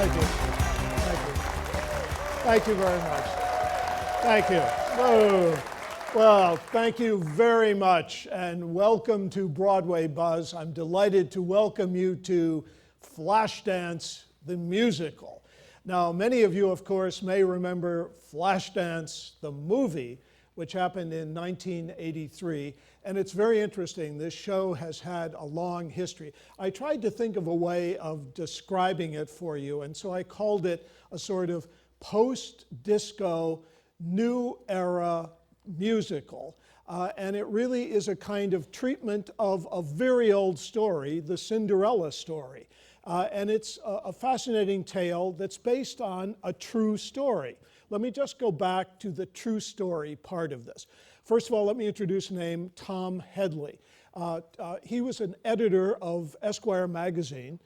Thank you. Thank you. Thank you very much. Thank you. Whoa. Well, thank you very much, and welcome to Broadway Buzz. I'm delighted to welcome you to Flashdance, the musical. Now, many of you, of course, may remember Flashdance, the movie, which happened in 1983. And it's very interesting. This show has had a long history. I tried to think of a way of describing it for you, and so I called it a sort of post-disco, new era musical. And it really is a kind of treatment of a very old story, the Cinderella story. And it's a fascinating tale that's based on a true story. Let me just go back to the true story part of this. First of all, let me introduce a name, Tom Hedley. He was an editor of Esquire magazine.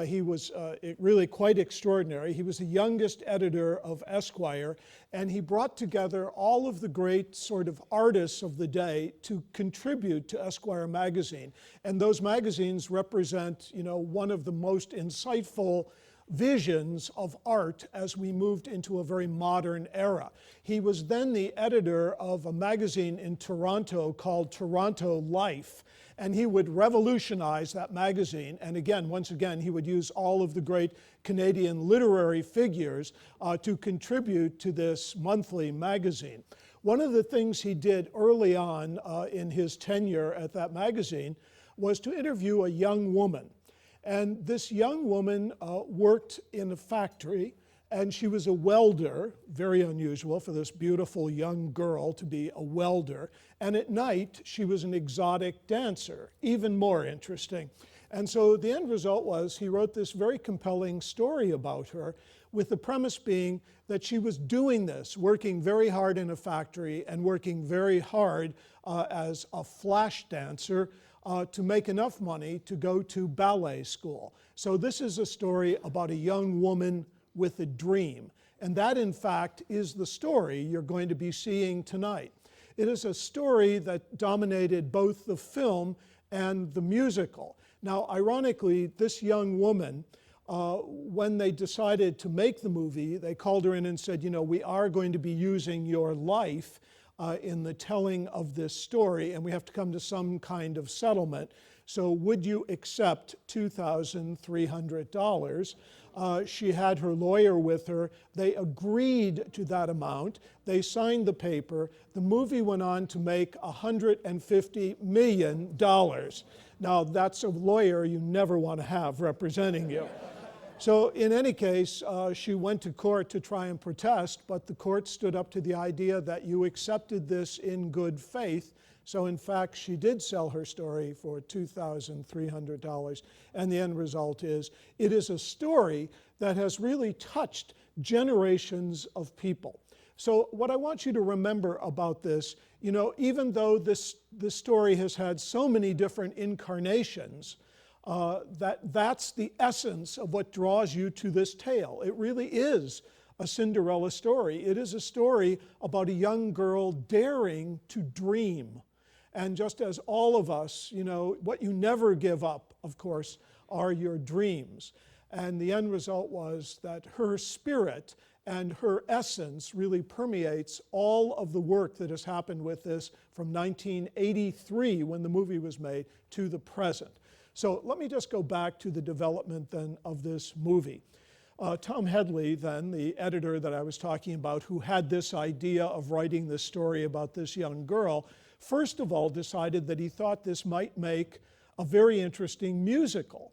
He was really quite extraordinary. He was the youngest editor of Esquire, and he brought together all of the great sort of artists of the day to contribute to Esquire magazine. And those magazines represent, one of the most insightful visions of art as we moved into a very modern era. He was then the editor of a magazine in Toronto called Toronto Life, and he would revolutionize that magazine. And again, once again, he would use all of the great Canadian literary figures to contribute to this monthly magazine. One of the things he did early on in his tenure at that magazine was to interview a young woman. And this young woman worked in a factory, and she was a welder, very unusual for this beautiful young girl to be a welder. And at night, she was an exotic dancer, even more interesting. And so the end result was he wrote this very compelling story about her, with the premise being that she was doing this, working very hard in a factory and working very hard as a flash dancer, to make enough money to go to ballet school. So this is a story about a young woman with a dream. And that, in fact, is the story you're going to be seeing tonight. It is a story that dominated both the film and the musical. Now, ironically, this young woman, when they decided to make the movie, they called her in and said, we are going to be using your life in the telling of this story, and we have to come to some kind of settlement. So would you accept $2,300? She had her lawyer with her. They agreed to that amount. They signed the paper. The movie went on to make $150 million. Now, that's a lawyer you never want to have representing you. So in any case, she went to court to try and protest, but the court stood up to the idea that you accepted this in good faith. So in fact, she did sell her story for $2,300. And the end result is, it is a story that has really touched generations of people. So what I want you to remember about this, even though this story has had so many different incarnations, that's the essence of what draws you to this tale. It really is a Cinderella story. It is a story about a young girl daring to dream. And just as all of us, what you never give up, of course, are your dreams. And the end result was that her spirit and her essence really permeates all of the work that has happened with this from 1983, when the movie was made, to the present. So let me just go back to the development then of this movie. Tom Hedley, then, the editor that I was talking about, who had this idea of writing this story about this young girl, first of all decided that he thought this might make a very interesting musical.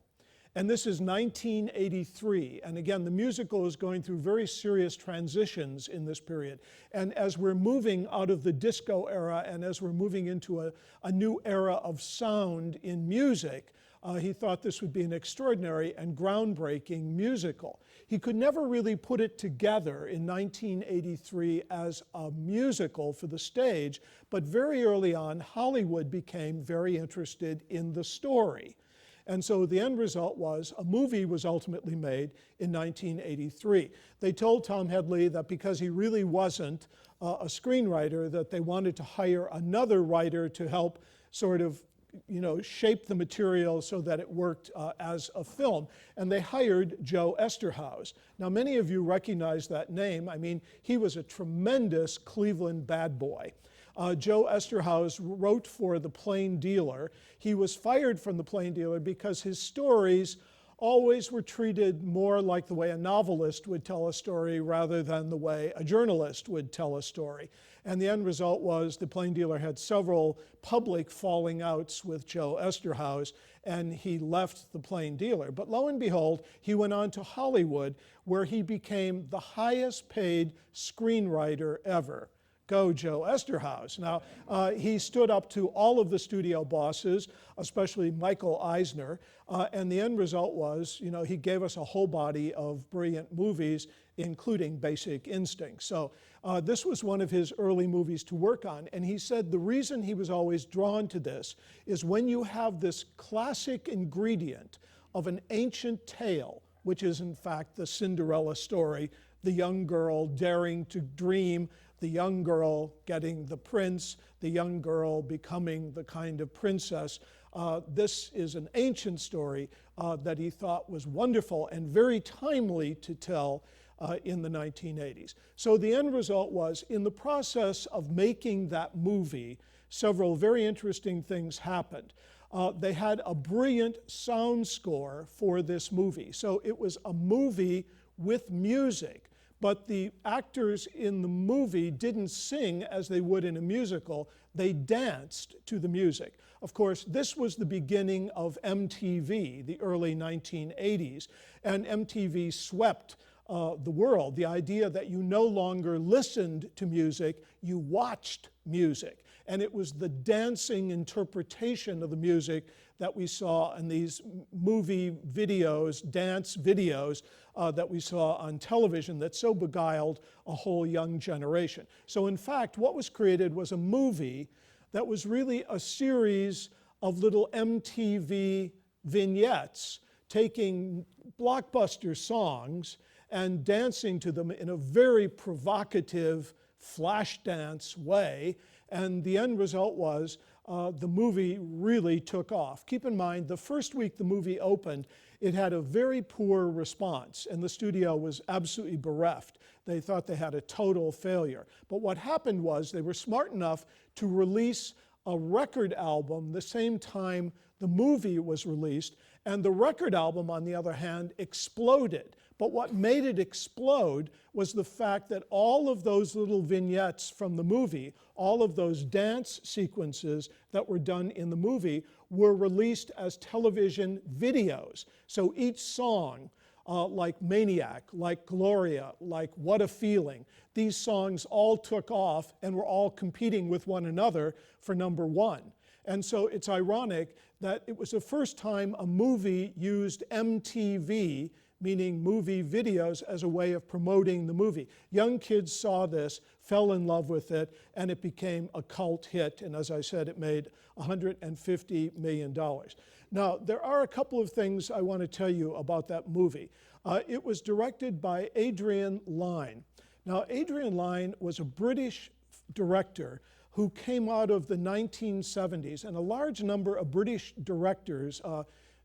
And this is 1983. And again, the musical is going through very serious transitions in this period. And as we're moving out of the disco era and as we're moving into a new era of sound in music, he thought this would be an extraordinary and groundbreaking musical. He could never really put it together in 1983 as a musical for the stage, but very early on, Hollywood became very interested in the story. And so the end result was a movie was ultimately made in 1983. They told Tom Hedley that because he really wasn't a screenwriter, that they wanted to hire another writer to help sort of shape the material so that it worked as a film. And they hired Joe Esterhaus. Now, many of you recognize that name. I mean, he was a tremendous Cleveland bad boy. Joe Esterhaus wrote for The Plain Dealer. He was fired from The Plain Dealer because his stories always were treated more like the way a novelist would tell a story rather than the way a journalist would tell a story. And the end result was The Plain Dealer had several public falling outs with Joe Esterhaus, and he left The Plain Dealer. But lo and behold, he went on to Hollywood, where he became the highest paid screenwriter ever. Go Joe Esterhaus. Now, he stood up to all of the studio bosses, especially Michael Eisner, and the end result was, he gave us a whole body of brilliant movies, including Basic Instinct. So this was one of his early movies to work on, and he said the reason he was always drawn to this is when you have this classic ingredient of an ancient tale, which is in fact the Cinderella story, the young girl daring to dream, the young girl getting the prince, the young girl becoming the kind of princess. This is an ancient story that he thought was wonderful and very timely to tell in the 1980s. So the end result was, in the process of making that movie, several very interesting things happened. They had a brilliant sound score for this movie. So it was a movie with music. But the actors in the movie didn't sing as they would in a musical. They danced to the music. Of course, this was the beginning of MTV, the early 1980s, and MTV swept the world. The idea that you no longer listened to music, you watched music. And it was the dancing interpretation of the music that we saw in these movie videos, dance videos, that we saw on television that so beguiled a whole young generation. So in fact, what was created was a movie that was really a series of little MTV vignettes taking blockbuster songs and dancing to them in a very provocative Flashdance way. And the end result was the movie really took off. Keep in mind, the first week the movie opened, it had a very poor response, and the studio was absolutely bereft. They thought they had a total failure. But what happened was they were smart enough to release a record album the same time the movie was released, and the record album, on the other hand, exploded. But what made it explode was the fact that all of those little vignettes from the movie, all of those dance sequences that were done in the movie, were released as television videos. So each song, like Maniac, like Gloria, like What a Feeling, these songs all took off and were all competing with one another for number one. And so it's ironic that it was the first time a movie used MTV, meaning movie videos, as a way of promoting the movie. Young kids saw this, fell in love with it, and it became a cult hit. And as I said, it made $150 million. Now, there are a couple of things I want to tell you about that movie. It was directed by Adrian Lyne. Now, Adrian Lyne was a British director who came out of the 1970s, and a large number of British directors,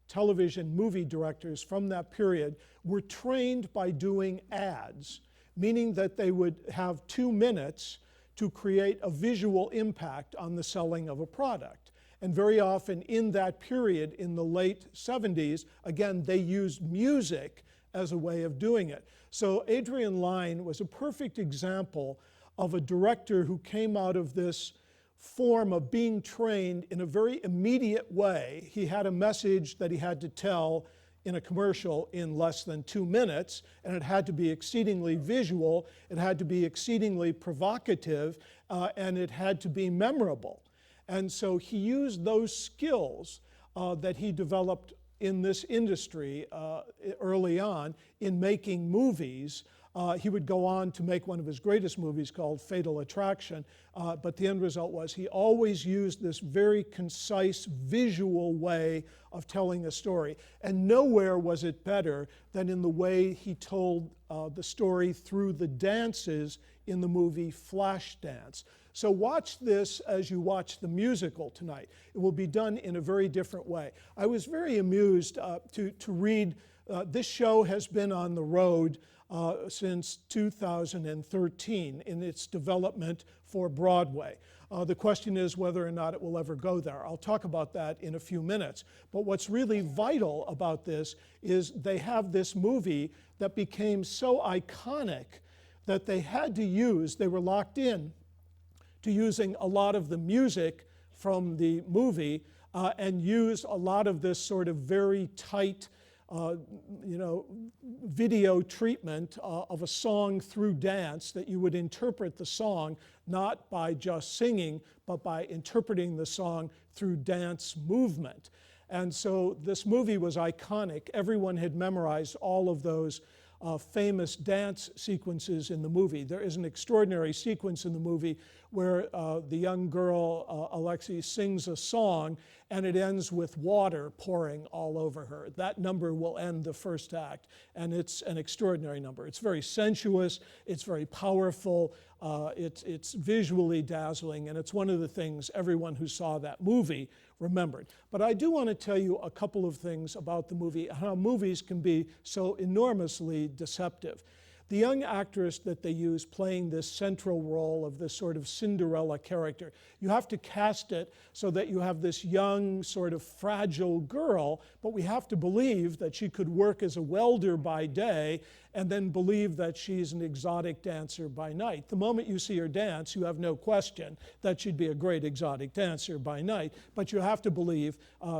television movie directors from that period, were trained by doing ads, meaning that they would have 2 minutes to create a visual impact on the selling of a product. And very often in that period, in the late 70s, again, they used music as a way of doing it. So Adrian Lyne was a perfect example of a director who came out of this form of being trained in a very immediate way. He had a message that he had to tell in a commercial in less than 2 minutes, and it had to be exceedingly visual, it had to be exceedingly provocative, and it had to be memorable. And so he used those skills that he developed in this industry early on in making movies He would go on to make one of his greatest movies called Fatal Attraction, but the end result was he always used this very concise visual way of telling a story. And nowhere was it better than in the way he told the story through the dances in the movie Flashdance. So watch this as you watch the musical tonight. It will be done in a very different way. I was very amused to read, this show has been on the road since 2013 in its development for Broadway. The question is whether or not it will ever go there. I'll talk about that in a few minutes. But what's really vital about this is they have this movie that became so iconic that they had to use, they were locked in to using a lot of the music from the movie and used a lot of this sort of very tight video treatment of a song through dance, that you would interpret the song not by just singing, but by interpreting the song through dance movement. And so this movie was iconic. Everyone had memorized all of those famous dance sequences in the movie. There is an extraordinary sequence in the movie where the young girl, Alexi, sings a song and it ends with water pouring all over her. That number will end the first act, and it's an extraordinary number. It's very sensuous, it's very powerful, it's visually dazzling, and it's one of the things everyone who saw that movie remembered. But I do want to tell you a couple of things about the movie, how movies can be so enormously deceptive. The young actress that they use playing this central role of this sort of Cinderella character, you have to cast it so that you have this young, sort of fragile girl, but we have to believe that she could work as a welder by day and then believe that she's an exotic dancer by night. The moment you see her dance, you have no question that she'd be a great exotic dancer by night, but you have to believe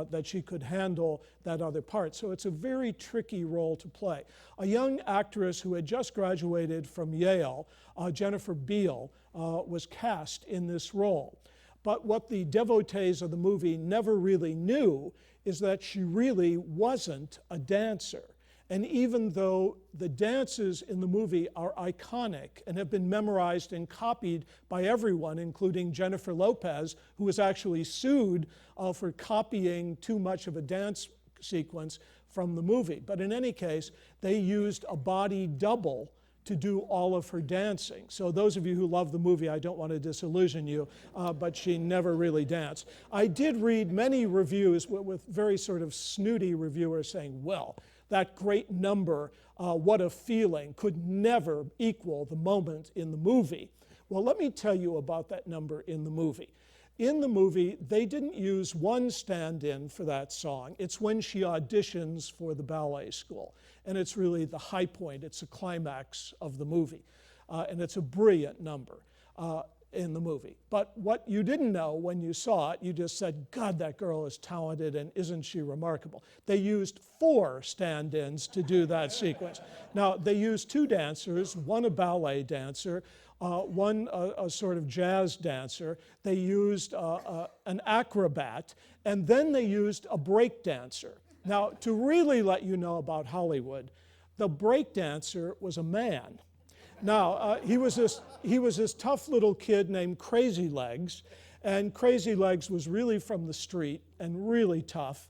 that she could handle that other part. So it's a very tricky role to play. A young actress who had just graduated from Yale, Jennifer Beal, was cast in this role. But what the devotees of the movie never really knew is that she really wasn't a dancer. And even though the dances in the movie are iconic and have been memorized and copied by everyone, including Jennifer Lopez, who was actually sued for copying too much of a dance sequence from the movie. But in any case, they used a body double to do all of her dancing. So those of you who love the movie, I don't want to disillusion you, but she never really danced. I did read many reviews with very sort of snooty reviewers saying, well, that great number, what a feeling, could never equal the moment in the movie. Well, let me tell you about that number in the movie. In the movie, they didn't use one stand-in for that song. It's when she auditions for the ballet school. And it's really the high point, it's the climax of the movie. And it's a brilliant number in the movie. But what you didn't know when you saw it, you just said, God, that girl is talented and isn't she remarkable? They used 4 stand-ins to do that sequence. Now, they used 2 dancers, one a ballet dancer, one a sort of jazz dancer. They used an acrobat, and then they used a break dancer. Now, to really let you know about Hollywood, the break dancer was a man. Now, he was this tough little kid named Crazy Legs, and Crazy Legs was really from the street and really tough.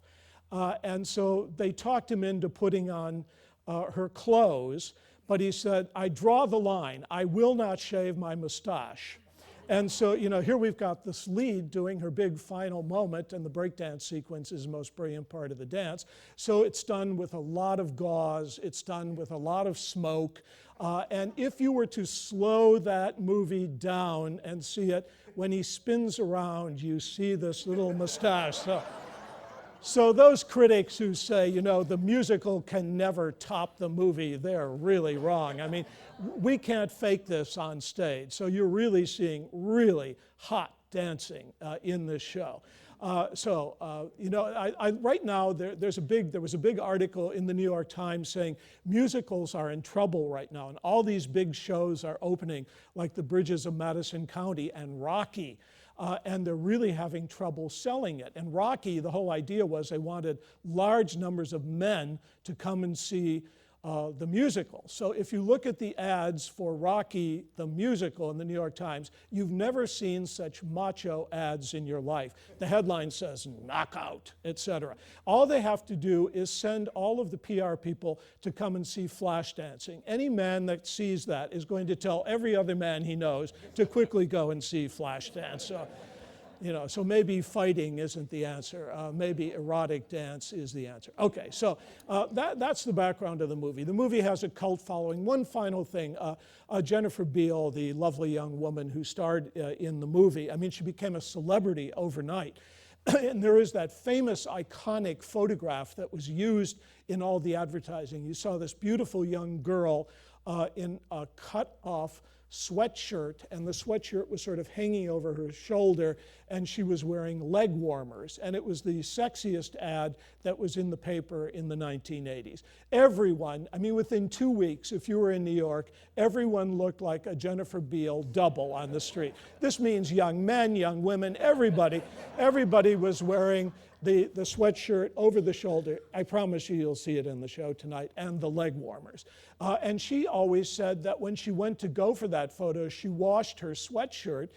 And so they talked him into putting on her clothes, but he said, I draw the line. I will not shave my mustache. And so, you know, here we've got this lead doing her big final moment, and the breakdance sequence is the most brilliant part of the dance. So it's done with a lot of gauze, it's done with a lot of smoke, and if you were to slow that movie down and see it, when he spins around, you see this little mustache. So those critics who say, you know, the musical can never top the movie, they're really wrong. I mean, we can't fake this on stage. So you're really seeing really hot dancing in this show. You know, right now there was a big article in the New York Times saying musicals are in trouble right now, and all these big shows are opening, like The Bridges of Madison County and Rocky. And they're really having trouble selling it. And Rocky, the whole idea was they wanted large numbers of men to come and see the musical. So if you look at the ads for Rocky the musical in the New York Times, you've never seen such macho ads in your life. The headline says knockout, etc. All they have to do is send all of the PR people to come and see Flashdance. Any man that sees that is going to tell every other man he knows to quickly go and see Flashdance. So maybe fighting isn't the answer. Maybe erotic dance is the answer. Okay, so that's the background of the movie. The movie has a cult following. One final thing, Jennifer Beal, the lovely young woman who starred in the movie, I mean, she became a celebrity overnight. And there is that famous, iconic photograph that was used in all the advertising. You saw this beautiful young girl in a cut-off sweatshirt, and the sweatshirt was sort of hanging over her shoulder, and she was wearing leg warmers. And it was the sexiest ad that was in the paper in the 1980s. Everyone, I mean, within 2 weeks, if you were in New York, everyone looked like a Jennifer Beal double on the street. This means young men, young women, everybody was wearing the sweatshirt over the shoulder. I promise you, you'll see it in the show tonight, and the leg warmers. And she always said that when she went to go for that photo, she washed her sweatshirt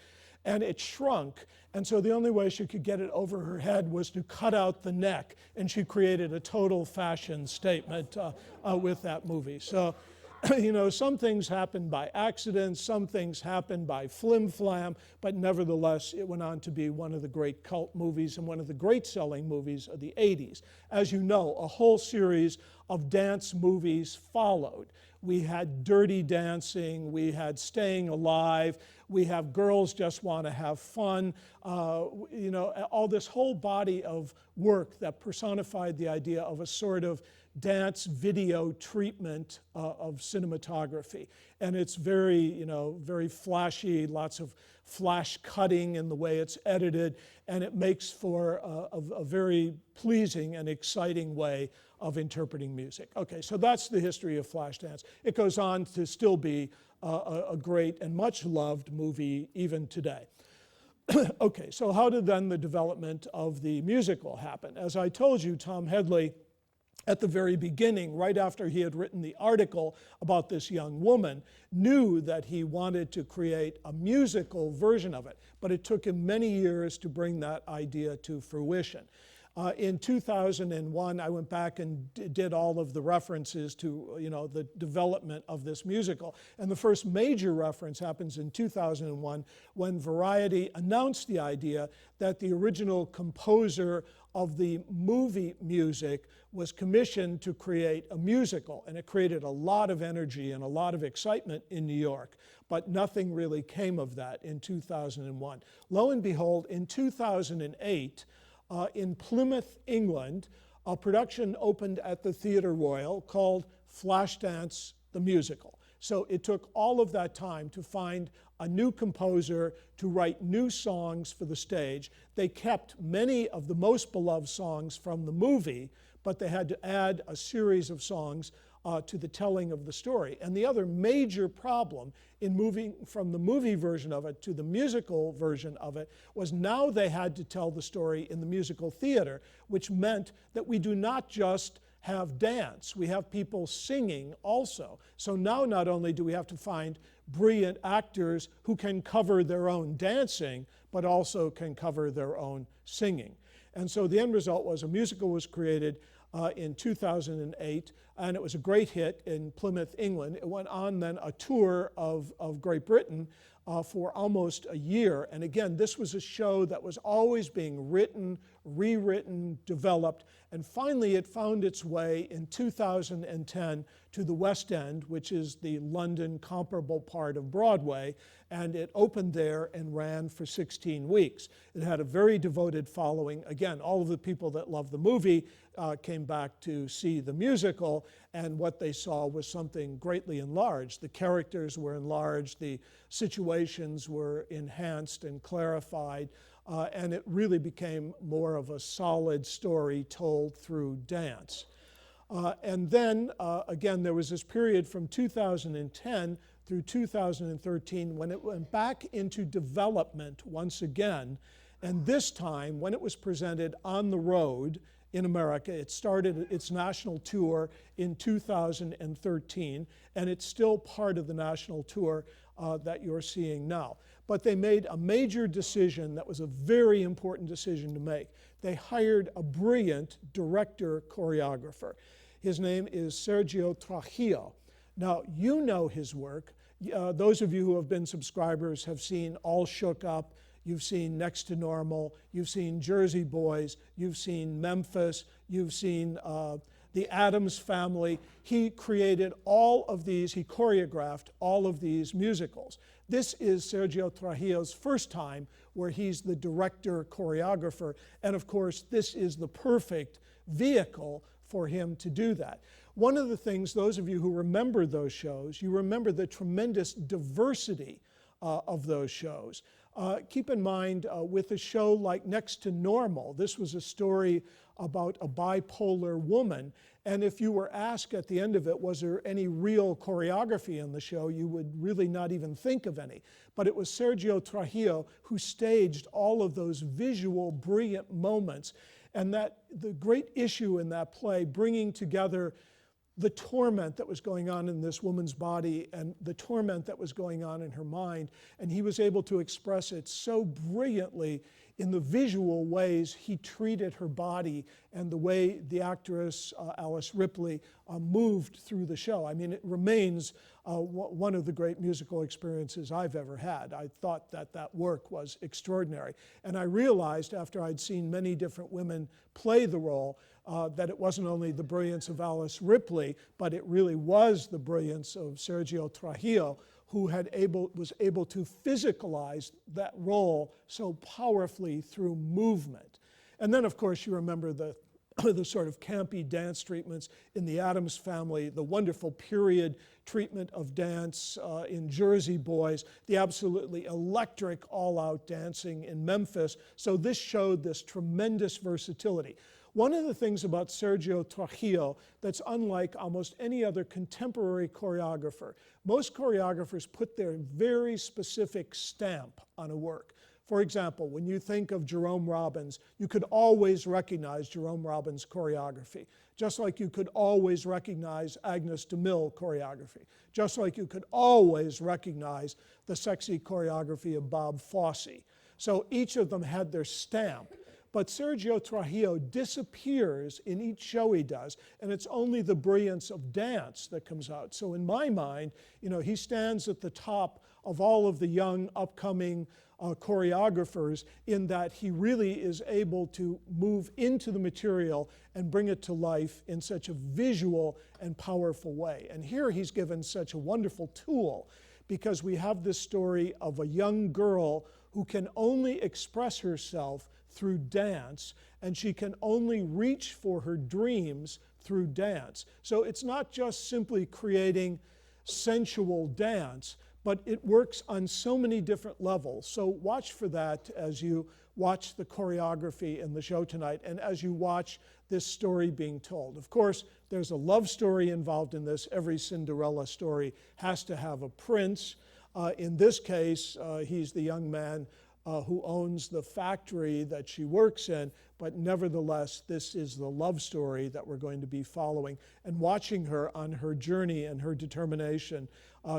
and it shrunk. And so the only way she could get it over her head was to cut out the neck. And she created a total fashion statement with that movie. So, you know, some things happen by accident, some things happen by flim-flam, but nevertheless, it went on to be one of the great cult movies and one of the great selling movies of the 80s. As you know, a whole series of dance movies followed. We had Dirty Dancing, we had Staying Alive, we have Girls Just Want to Have Fun, you know, all this whole body of work that personified the idea of a sort of dance video treatment of cinematography. And it's very, you know, very flashy, lots of flash cutting in the way it's edited, and it makes for a very pleasing and exciting way of interpreting music. Okay, so that's the history of Flashdance. It goes on to still be a great and much loved movie even today. Okay, so how did then the development of the musical happen? As I told you, Tom Hedley, at the very beginning, right after he had written the article about this young woman, knew that he wanted to create a musical version of it, but it took him many years to bring that idea to fruition. In 2001, I went back and did all of the references to, you know, the development of this musical. And the first major reference happens in 2001 when Variety announced the idea that the original composer of the movie music was commissioned to create a musical. And it created a lot of energy and a lot of excitement in New York. But nothing really came of that in 2001. Lo and behold, in 2008, in Plymouth, England, a production opened at the Theatre Royal called Flashdance the Musical. So it took all of that time to find a new composer to write new songs for the stage. They kept many of the most beloved songs from the movie, but they had to add a series of songs to the telling of the story. And the other major problem in moving from the movie version of it to the musical version of it was now they had to tell the story in the musical theater, which meant that we do not just have dance, we have people singing also. So now not only do we have to find brilliant actors who can cover their own dancing, but also can cover their own singing. And so the end result was a musical was created in 2008, and it was a great hit in Plymouth, England. It went on then a tour of Great Britain for almost a year. And again, this was a show that was always being written, rewritten, developed, and finally it found its way in 2010 to the West End, which is the London comparable part of Broadway, and it opened there and ran for 16 weeks. It had a very devoted following. Again, all of the people that loved the movie came back to see the musical, and what they saw was something greatly enlarged. The characters were enlarged, the situations were enhanced and clarified, and it really became more of a solid story told through dance. And then, again, there was this period from 2010 through 2013 when it went back into development once again. And this time, when it was presented on the road in America. It started its national tour in 2013, and it's still part of the national tour that you're seeing now. But they made a major decision that was a very important decision to make. They hired a brilliant director-choreographer. His name is Sergio Trujillo. Now, you know his work. Those of you who have been subscribers have seen All Shook Up, you've seen Next to Normal, you've seen Jersey Boys, you've seen Memphis, you've seen The Addams Family. He created all of these, he choreographed all of these musicals. This is Sergio Trujillo's first time where he's the director choreographer, and of course this is the perfect vehicle for him to do that. One of the things, those of you who remember those shows, you remember the tremendous diversity of those shows. Keep in mind, with a show like Next to Normal, this was a story about a bipolar woman, and if you were asked at the end of it, was there any real choreography in the show, you would really not even think of any. But it was Sergio Trujillo who staged all of those visual, brilliant moments, and that the great issue in that play, bringing together the torment that was going on in this woman's body and the torment that was going on in her mind, and he was able to express it so brilliantly in the visual ways he treated her body and the way the actress Alice Ripley moved through the show. I mean, it remains one of the great musical experiences I've ever had. I thought that that work was extraordinary. And I realized after I'd seen many different women play the role that it wasn't only the brilliance of Alice Ripley, but it really was the brilliance of Sergio Trujillo, who was able to physicalize that role so powerfully through movement. And then, of course, you remember the sort of campy dance treatments in The Addams Family, the wonderful period treatment of dance in Jersey Boys, the absolutely electric all-out dancing in Memphis. So this showed this tremendous versatility. One of the things about Sergio Trujillo that's unlike almost any other contemporary choreographer, most choreographers put their very specific stamp on a work. For example, when you think of Jerome Robbins, you could always recognize Jerome Robbins' choreography, just like you could always recognize Agnes DeMille choreography, just like you could always recognize the sexy choreography of Bob Fosse. So each of them had their stamp. But Sergio Trujillo disappears in each show he does, and it's only the brilliance of dance that comes out. So in my mind, he stands at the top of all of the young, upcoming choreographers in that he really is able to move into the material and bring it to life in such a visual and powerful way. And here he's given such a wonderful tool, because we have this story of a young girl who can only express herself through dance, and she can only reach for her dreams through dance. So it's not just simply creating sensual dance, but it works on so many different levels. So watch for that as you watch the choreography in the show tonight and as you watch this story being told. Of course, there's a love story involved in this. Every Cinderella story has to have a prince. In this case, he's the young man who owns the factory that she works in, but nevertheless, this is the love story that we're going to be following and watching her on her journey and her determination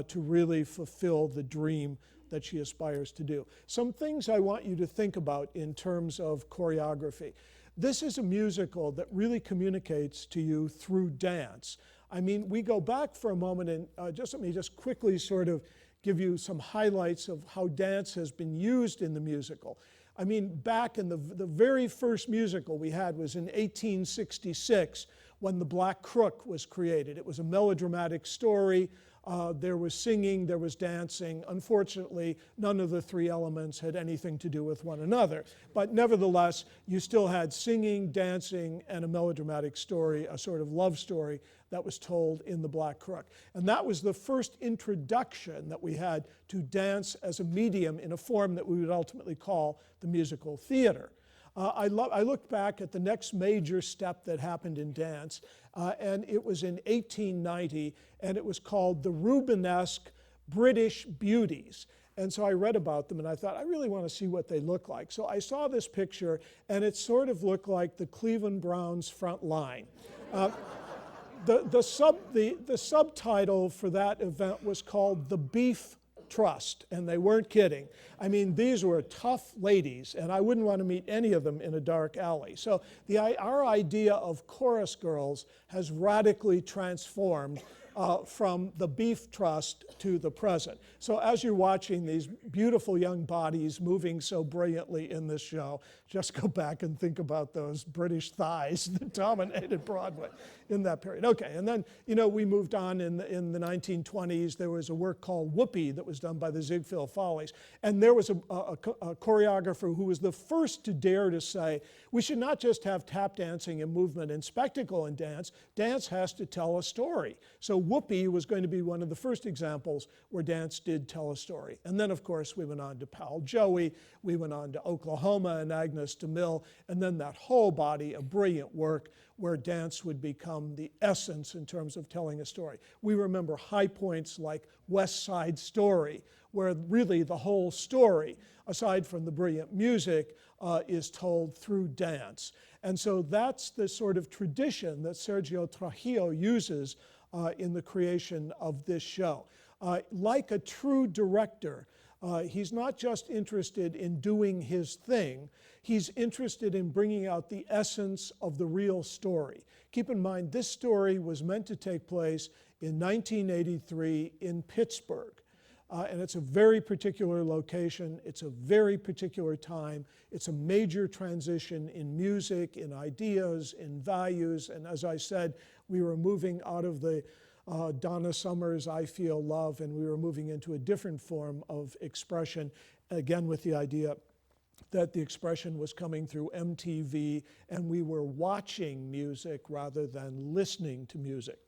to really fulfill the dream that she aspires to do. Some things I want you to think about in terms of choreography. This is a musical that really communicates to you through dance. I mean, we go back for a moment and let me quickly sort of give you some highlights of how dance has been used in the musical. I mean, back in the very first musical we had was in 1866 when The Black Crook was created. It was a melodramatic story. There was singing, there was dancing. Unfortunately, none of the three elements had anything to do with one another. But nevertheless, you still had singing, dancing, and a melodramatic story, a sort of love story that was told in The Black Crook. And that was the first introduction that we had to dance as a medium in a form that we would ultimately call the musical theater. I looked back at the next major step that happened in dance, and it was in 1890, and it was called the Rubenesque British Beauties. And so I read about them and I thought, I really want to see what they look like. So I saw this picture and it sort of looked like the Cleveland Browns front line. The subtitle for that event was called The Beef Trust, and they weren't kidding. I mean, these were tough ladies, and I wouldn't want to meet any of them in a dark alley. So our idea of chorus girls has radically transformed from the Beef Trust to the present. So as you're watching these beautiful young bodies moving so brilliantly in this show, just go back and think about those British thighs that dominated Broadway in that period. Okay, and then, we moved on in the 1920s. There was a work called Whoopee that was done by the Ziegfeld Follies. And there was a choreographer who was the first to dare to say, we should not just have tap dancing and movement and spectacle in dance. Dance has to tell a story. So Whoopee was going to be one of the first examples where dance did tell a story. And then, of course, we went on to Pal Joey, we went on to Oklahoma and Agnes DeMille, and then that whole body of brilliant work where dance would become the essence in terms of telling a story. We remember high points like West Side Story, where really the whole story, aside from the brilliant music, is told through dance. And so that's the sort of tradition that Sergio Trujillo uses in the creation of this show. Like a true director, he's not just interested in doing his thing, he's interested in bringing out the essence of the real story. Keep in mind, this story was meant to take place in 1983 in Pittsburgh. And it's a very particular location, it's a very particular time, it's a major transition in music, in ideas, in values, and as I said, we were moving out of the Donna Summer's I Feel Love, and we were moving into a different form of expression, again with the idea that the expression was coming through MTV, and we were watching music rather than listening to music.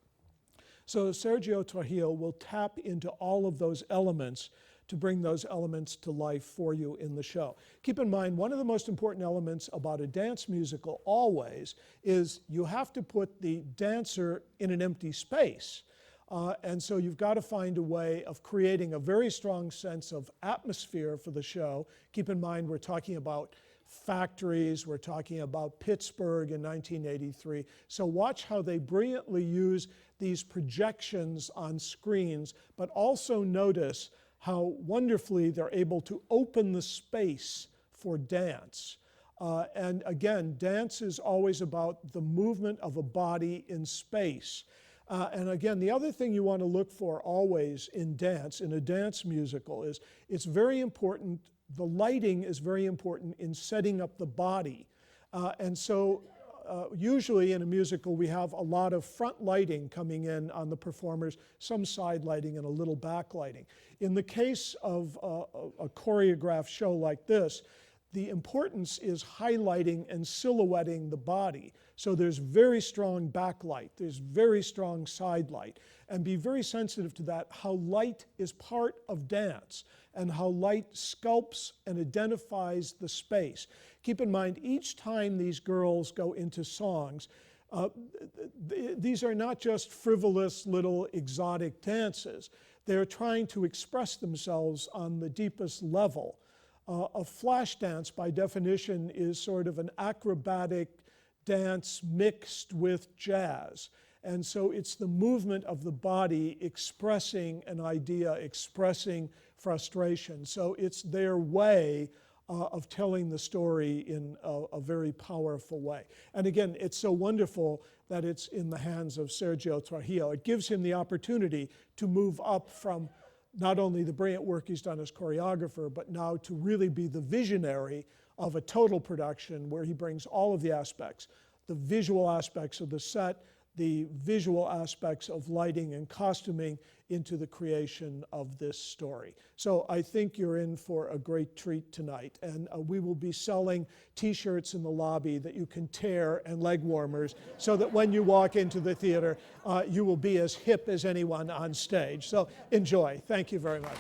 So Sergio Trujillo will tap into all of those elements to bring those elements to life for you in the show. Keep in mind, one of the most important elements about a dance musical always is you have to put the dancer in an empty space. And so you've got to find a way of creating a very strong sense of atmosphere for the show. Keep in mind, we're talking about factories, we're talking about Pittsburgh in 1983. So watch how they brilliantly use these projections on screens, but also notice how wonderfully they're able to open the space for dance. And again, dance is always about the movement of a body in space. And again, the other thing you want to look for always in dance, in a dance musical, is it's very important, the lighting is very important in setting up the body. And so usually in a musical we have a lot of front lighting coming in on the performers, some side lighting and a little back lighting. In the case of a choreographed show like this, the importance is highlighting and silhouetting the body. So there's very strong backlight, there's very strong side light, and be very sensitive to that, how light is part of dance and how light sculpts and identifies the space. Keep in mind, each time these girls go into songs, these are not just frivolous little exotic dances. They're trying to express themselves on the deepest level. A flash dance, by definition, is sort of an acrobatic dance mixed with jazz. And so it's the movement of the body expressing an idea, expressing frustration. So it's their way of telling the story in a very powerful way. And again, it's so wonderful that it's in the hands of Sergio Trujillo. It gives him the opportunity to move up from not only the brilliant work he's done as choreographer, but now to really be the visionary of a total production where he brings all of the aspects, the visual aspects of the set, the visual aspects of lighting and costuming into the creation of this story. So I think you're in for a great treat tonight. And we will be selling t-shirts in the lobby that you can tear and leg warmers so that when you walk into the theater, you will be as hip as anyone on stage. So enjoy. Thank you very much.